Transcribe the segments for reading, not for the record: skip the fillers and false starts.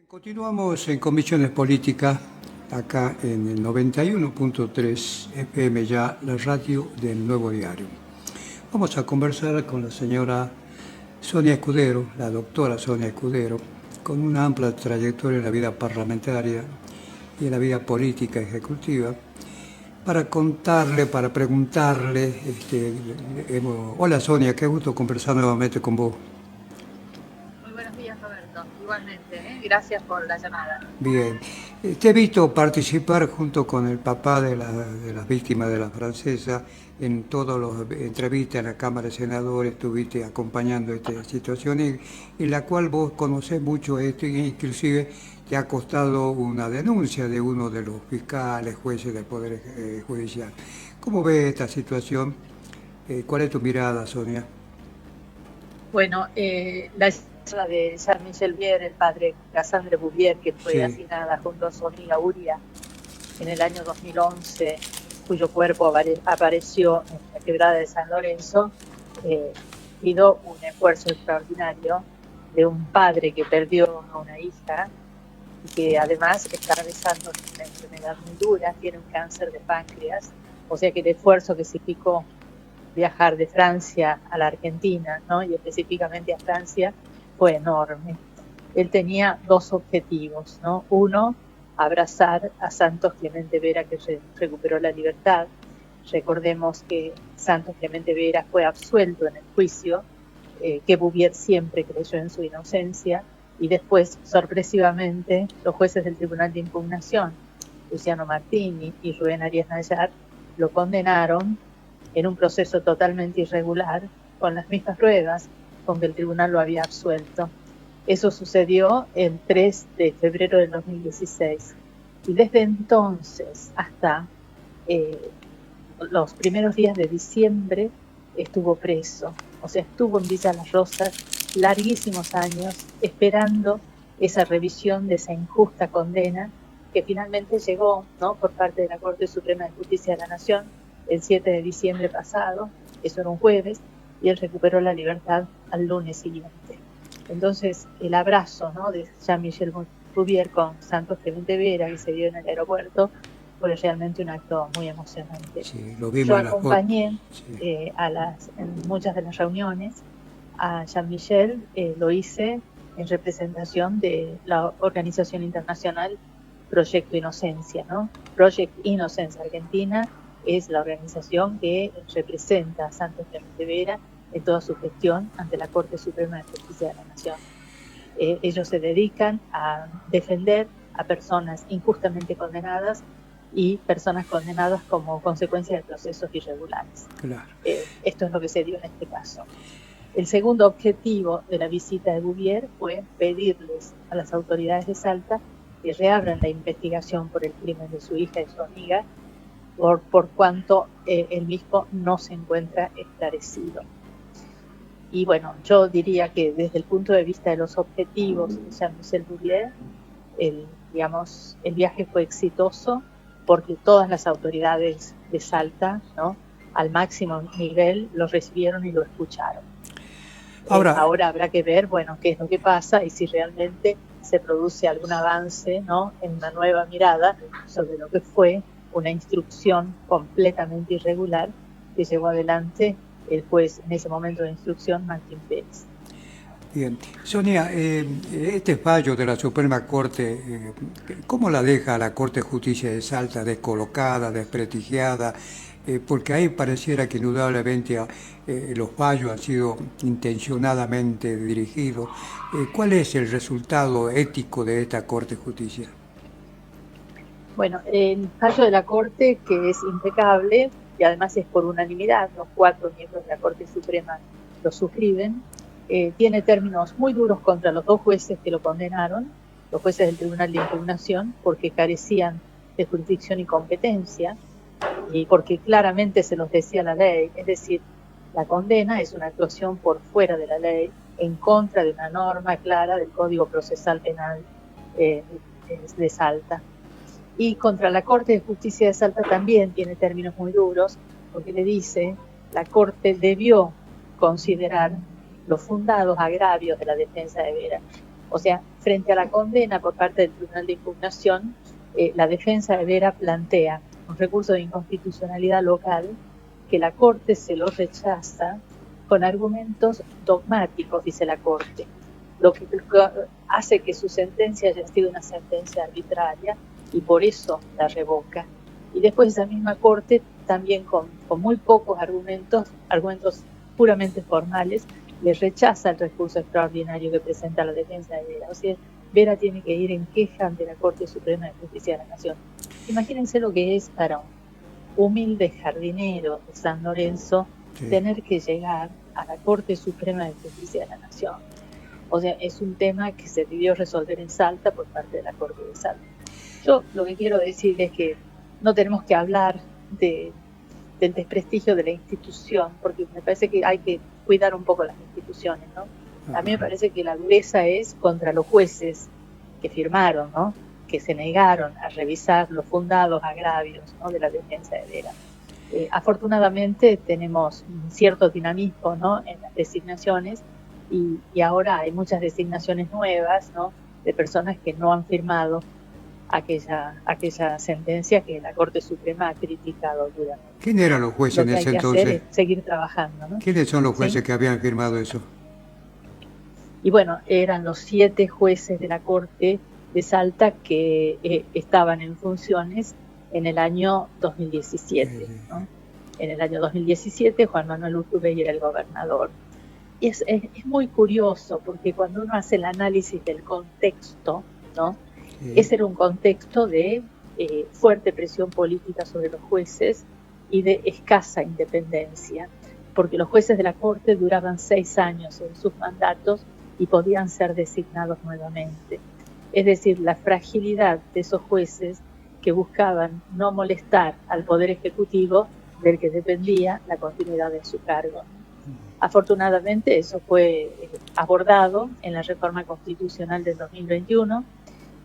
Continuamos en Comisiones Políticas, acá en el 91.3 FM, ya la radio del Nuevo Diario. Vamos a conversar con la señora Sonia Escudero, la doctora Sonia Escudero, con una amplia trayectoria en la vida parlamentaria y en la vida política ejecutiva, para contarle, para preguntarle, hola Sonia, qué gusto conversar nuevamente con vos. Muy buenos días, Roberto. Igualmente, gracias por la llamada. Bien, te he visto participar junto con el papá de las víctimas de la francesa en todas las entrevistas en la Cámara de Senadores, estuviste acompañando esta situación en la cual vos conocés mucho esto, e inclusive te ha costado una denuncia de uno de los fiscales, jueces del Poder Judicial. ¿Cómo ves esta situación? ¿Cuál es tu mirada, Sonia? Bueno, la historia de Jean-Michel Bouvier, el padre Cassandre Bouvier, que fue Sí. asesinada junto a su amiga Uria en el año 2011, cuyo cuerpo apareció en la quebrada de San Lorenzo, pidió un esfuerzo extraordinario de un padre que perdió a una hija y que además está atravesando una enfermedad muy dura, tiene un cáncer de páncreas, o sea que el esfuerzo que significó viajar de Francia a la Argentina, ¿no? Y específicamente a Francia, fue enorme. Él tenía dos objetivos, ¿no? Uno, abrazar a Santos Clemente Vera, que recuperó la libertad. Recordemos que Santos Clemente Vera fue absuelto en el juicio, que Bouvier siempre creyó en su inocencia, y después, sorpresivamente, los jueces del Tribunal de Impugnación, Luciano Martini y Rubén Arias Nayar, lo condenaron en un proceso totalmente irregular, con las mismas pruebas con que el tribunal lo había absuelto. Eso sucedió el 3 de febrero del 2016. Y desde entonces hasta los primeros días de diciembre estuvo preso. O sea, estuvo en Villa Las Rosas larguísimos años esperando esa revisión de esa injusta condena que finalmente llegó, ¿no?, por parte de la Corte Suprema de Justicia de la Nación el 7 de diciembre pasado. Eso era un jueves, y él recuperó la libertad al lunes siguiente. Entonces, el abrazo, ¿no?, de Jean-Michel Bouvier con Santos Clemente Vera, que se dio en el aeropuerto, fue realmente un acto muy emocionante. Sí, lo vimos. Yo en la foto. acompañé Sí. en muchas de las reuniones a Jean-Michel, lo hice en representación de la organización internacional Proyecto Inocencia, ¿no? Project Innocence Argentina es la organización que representa a Santos Clemente Vera en toda su gestión ante la Corte Suprema de Justicia de la Nación. Ellos se dedican a defender a personas injustamente condenadas y personas condenadas como consecuencia de procesos irregulares. Claro. Esto es lo que se dio en este caso. El segundo objetivo de la visita de Bouvier fue pedirles a las autoridades de Salta que reabran la investigación por el crimen de su hija y su amiga, por cuanto el mismo no se encuentra esclarecido. Y bueno, yo diría que desde el punto de vista de los objetivos de Jean-Michel Bouvier, el viaje fue exitoso porque todas las autoridades de Salta, ¿no?, al máximo nivel, lo recibieron y lo escucharon. Ahora habrá que ver, bueno, qué es lo que pasa y si realmente se produce algún avance, ¿no?, en una nueva mirada sobre lo que fue una instrucción completamente irregular que llevó adelante el juez en ese momento de instrucción, Martín Pérez. Bien. Sonia, este fallo de la Suprema Corte, ¿cómo la deja la Corte de Justicia de Salta descolocada, desprestigiada? Porque ahí pareciera que indudablemente los fallos han sido intencionadamente dirigidos. ¿Cuál es el resultado ético de esta Corte de Justicia? Bueno, el fallo de la Corte, que es impecable y además es por unanimidad, los 4 miembros de la Corte Suprema lo suscriben, tiene términos muy duros contra los 2 jueces que lo condenaron, los jueces del Tribunal de Impugnación, porque carecían de jurisdicción y competencia, y porque claramente se los decía la ley, es decir, la condena es una actuación por fuera de la ley, en contra de una norma clara del Código Procesal Penal de Salta. Y contra la Corte de Justicia de Salta también tiene términos muy duros, porque le dice, la Corte debió considerar los fundados agravios de la defensa de Vera. O sea, frente a la condena por parte del Tribunal de Impugnación, la defensa de Vera plantea un recurso de inconstitucionalidad local que la Corte se lo rechaza con argumentos dogmáticos, dice la Corte, lo que hace que su sentencia haya sido una sentencia arbitraria y por eso la revoca. Y después esa misma Corte, también con muy pocos argumentos puramente formales, le rechaza el recurso extraordinario que presenta la defensa de Vera. O sea, Vera tiene que ir en queja ante la Corte Suprema de Justicia de la Nación. Imagínense lo que es para un humilde jardinero de San Lorenzo tener que llegar a la Corte Suprema de Justicia de la Nación. O sea, es un tema que se debió resolver en Salta por parte de la Corte de Salta. Yo lo que quiero decir es que no tenemos que hablar del desprestigio de la institución, porque me parece que hay que cuidar un poco las instituciones, ¿no? A mí me parece que la dureza es contra los jueces que firmaron, ¿no?, que se negaron a revisar los fundados agravios, ¿no?, de la defensa de Vera. Afortunadamente tenemos un cierto dinamismo, ¿no?, en las designaciones y ahora hay muchas designaciones nuevas, ¿no?, de personas que no han firmado aquella sentencia que la Corte Suprema ha criticado duramente. ¿Quién eran los jueces en ese entonces? Lo que hay que hacer es seguir trabajando, ¿no? ¿Quiénes son los jueces que habían firmado eso? Y bueno, eran los 7 jueces de la Corte de Salta que estaban en funciones en el año 2017, ¿no? En el año 2017 Juan Manuel Urtubey era el gobernador. Y es muy curioso porque cuando uno hace el análisis del contexto, ¿no?, ese era un contexto de fuerte presión política sobre los jueces y de escasa independencia, porque los jueces de la Corte duraban 6 años en sus mandatos y podían ser designados nuevamente. Es decir, la fragilidad de esos jueces que buscaban no molestar al Poder Ejecutivo del que dependía la continuidad de su cargo. Afortunadamente eso fue abordado en la reforma constitucional del 2021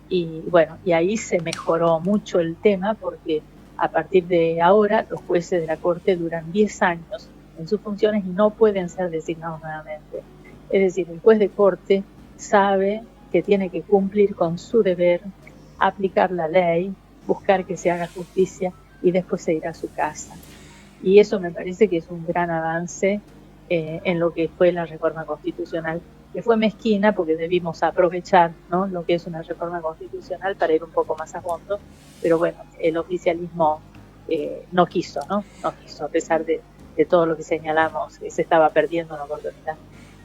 y bueno, y ahí se mejoró mucho el tema porque a partir de ahora los jueces de la Corte duran 10 años en sus funciones y no pueden ser designados nuevamente. Es decir, el juez de Corte sabe que tiene que cumplir con su deber, aplicar la ley, buscar que se haga justicia y después se irá a su casa. Y eso me parece que es un gran avance en lo que fue la reforma constitucional, que fue mezquina porque debimos aprovechar, ¿no?, lo que es una reforma constitucional para ir un poco más a fondo, pero bueno, el oficialismo no quiso, a pesar de todo lo que señalamos, que se estaba perdiendo una oportunidad.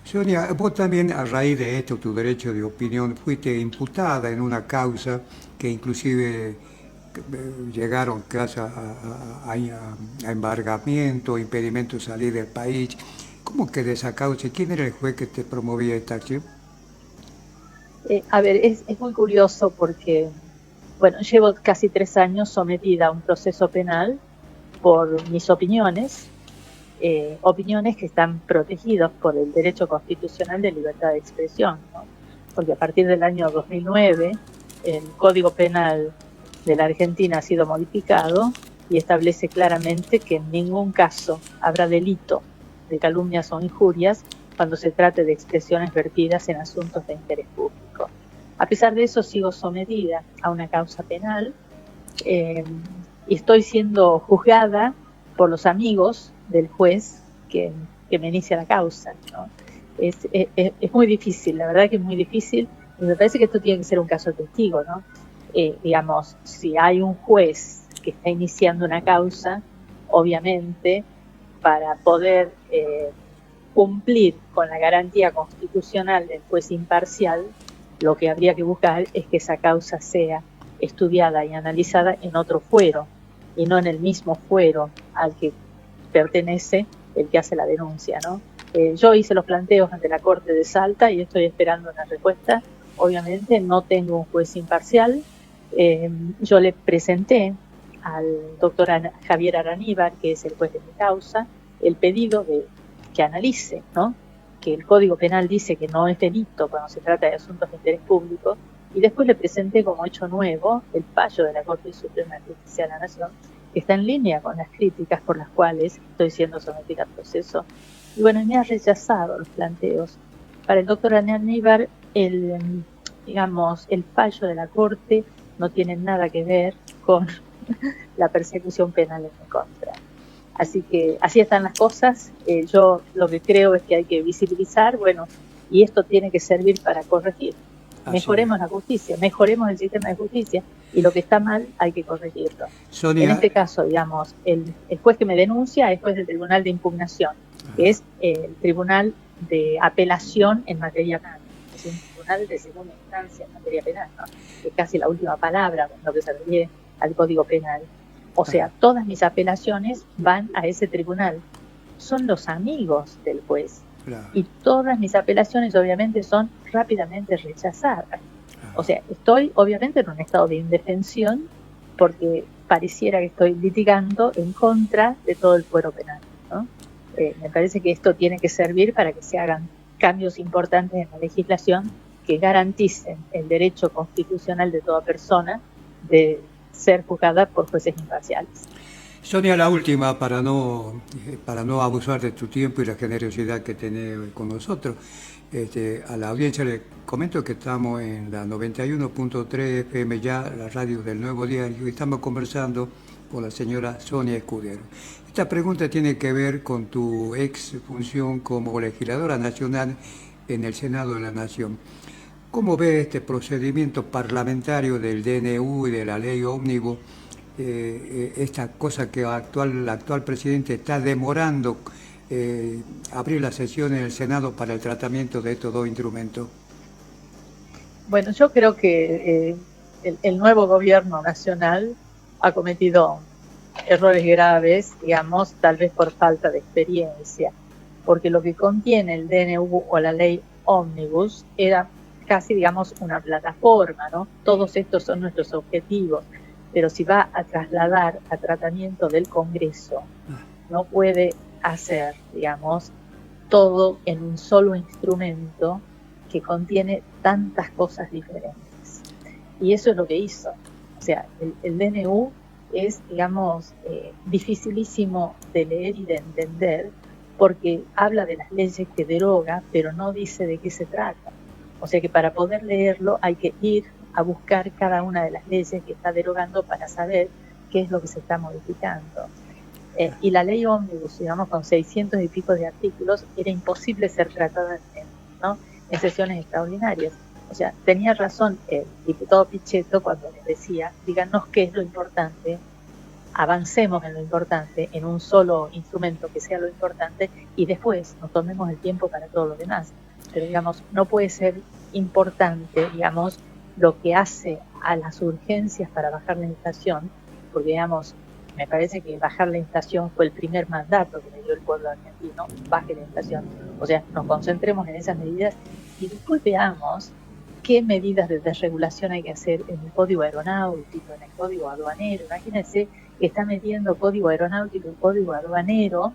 Sonia, vos también a raíz de esto, tu derecho de opinión, fuiste imputada en una causa que inclusive llegaron casi a embargamiento, impedimento de salir del país. ¿Cómo quedó esa causa? ¿Quién era el juez que te promovía esta acción? A ver, es muy curioso porque, bueno, llevo casi 3 años sometida a un proceso penal por mis opiniones, opiniones que están protegidas por el derecho constitucional de libertad de expresión, ¿no? Porque a partir del año 2009 el Código Penal de la Argentina ha sido modificado y establece claramente que en ningún caso habrá delito de calumnias o injurias cuando se trate de expresiones vertidas en asuntos de interés público. A pesar de eso, sigo sometida a una causa penal y estoy siendo juzgada por los amigos del juez que me inicia la causa, ¿no? Es muy difícil, la verdad que es muy difícil, y me parece que esto tiene que ser un caso testigo, ¿no? Digamos, si hay un juez que está iniciando una causa, obviamente, para poder cumplir con la garantía constitucional del juez imparcial, lo que habría que buscar es que esa causa sea estudiada y analizada en otro fuero y no en el mismo fuero al que pertenece el que hace la denuncia, ¿no? Yo hice los planteos ante la Corte de Salta y estoy esperando una respuesta. Obviamente no tengo un juez imparcial. Yo le presenté al doctor Javier Araníbar, que es el juez de mi causa, el pedido de que analice, ¿no?, que el Código Penal dice que no es delito cuando se trata de asuntos de interés público, y después le presenté como hecho nuevo el fallo de la Corte Suprema de Justicia de la Nación, que está en línea con las críticas por las cuales estoy siendo sometida al proceso. Y bueno, me ha rechazado los planteos Para el doctor Aníbal, digamos, el fallo de la Corte no tiene nada que ver con la persecución penal en mi contra. Así que así están las cosas. Yo lo que creo es que hay que visibilizar, bueno, y esto tiene que servir para corregir. Mejoremos la justicia, mejoremos el sistema de justicia, y lo que está mal hay que corregirlo. Sonia, en este caso, digamos, el juez que me denuncia es juez del Tribunal de Impugnación, que es el Tribunal de Apelación en materia penal. Es un tribunal de segunda instancia en materia penal, ¿no? Es casi la última palabra en lo que se refiere al Código Penal. O sea, todas mis apelaciones van a ese tribunal. Son los amigos del juez. Claro. Y todas mis apelaciones obviamente son rápidamente rechazadas. Claro. O sea, estoy obviamente en un estado de indefensión porque pareciera que estoy litigando en contra de todo el fuero penal, ¿no? Me parece que esto tiene que servir para que se hagan cambios importantes en la legislación que garanticen el derecho constitucional de toda persona de ser juzgada por jueces imparciales. Sonia, la última, para no abusar de tu tiempo y la generosidad que tenés con nosotros. A la audiencia le comento que estamos en la 91.3 FM ya, la radio del Nuevo Diario, y estamos conversando con la señora Sonia Escudero. Esta pregunta tiene que ver con tu ex función como legisladora nacional en el Senado de la Nación. ¿Cómo ves este procedimiento parlamentario del DNU y de la ley ómnibus? Esta cosa que el actual presidente está demorando abrir la sesión en el Senado para el tratamiento de estos dos instrumentos. Bueno, yo creo que el nuevo gobierno nacional ha cometido errores graves, digamos, tal vez por falta de experiencia, porque lo que contiene el DNU o la ley ómnibus era casi, digamos, una plataforma, ¿no? Todos estos son nuestros objetivos, pero si va a trasladar a tratamiento del Congreso, no puede hacer, digamos, todo en un solo instrumento que contiene tantas cosas diferentes. Y eso es lo que hizo. O sea, el DNU es, digamos, dificilísimo de leer y de entender porque habla de las leyes que deroga, pero no dice de qué se trata. O sea que para poder leerlo hay que ir a buscar cada una de las leyes que está derogando para saber qué es lo que se está modificando. Y la ley ómnibus, digamos, con 600 y pico de artículos, era imposible ser tratada en sesiones extraordinarias. O sea, tenía razón el diputado Pichetto cuando le decía, díganos qué es lo importante, avancemos en lo importante, en un solo instrumento que sea lo importante, y después nos tomemos el tiempo para todo lo demás. Pero, digamos, no puede ser importante, digamos, lo que hace a las urgencias para bajar la inflación, porque, digamos, me parece que bajar la inflación fue el primer mandato que le dio el pueblo argentino, baje la inflación. O sea, nos concentremos en esas medidas y después veamos qué medidas de desregulación hay que hacer en el código aeronáutico, en el código aduanero. Imagínense que está metiendo código aeronáutico y código aduanero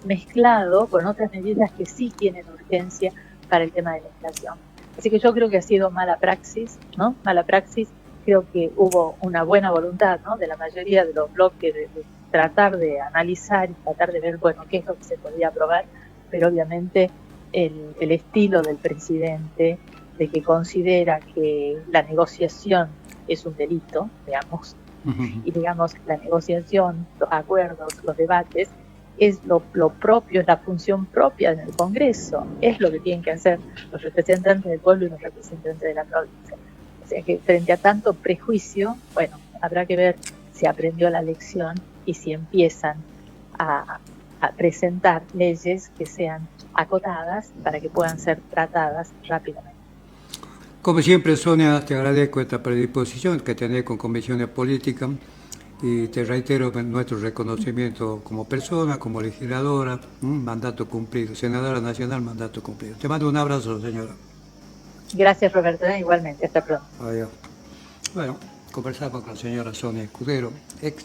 mezclado con otras medidas que sí tienen urgencia para el tema de la inflación. Así que yo creo que ha sido mala praxis, ¿no? Mala praxis. Creo que hubo una buena voluntad, ¿no?, de la mayoría de los bloques de tratar de analizar y tratar de ver, bueno, qué es lo que se podía aprobar, pero obviamente el estilo del presidente, de que considera que la negociación es un delito, digamos, y digamos, la negociación, los acuerdos, los debates, es lo propio, es la función propia del Congreso, es lo que tienen que hacer los representantes del pueblo y los representantes de la provincia. O sea que frente a tanto prejuicio, bueno, habrá que ver si aprendió la lección y si empiezan a presentar leyes que sean acotadas para que puedan ser tratadas rápidamente. Como siempre, Sonia, te agradezco esta predisposición que tenés con comisiones políticas y te reitero nuestro reconocimiento como persona, como legisladora, mandato cumplido, senadora nacional, mandato cumplido. Te mando un abrazo, señora. Gracias, Roberto, igualmente, hasta pronto. Adiós. Bueno, conversamos con la señora Sonia Escudero, ex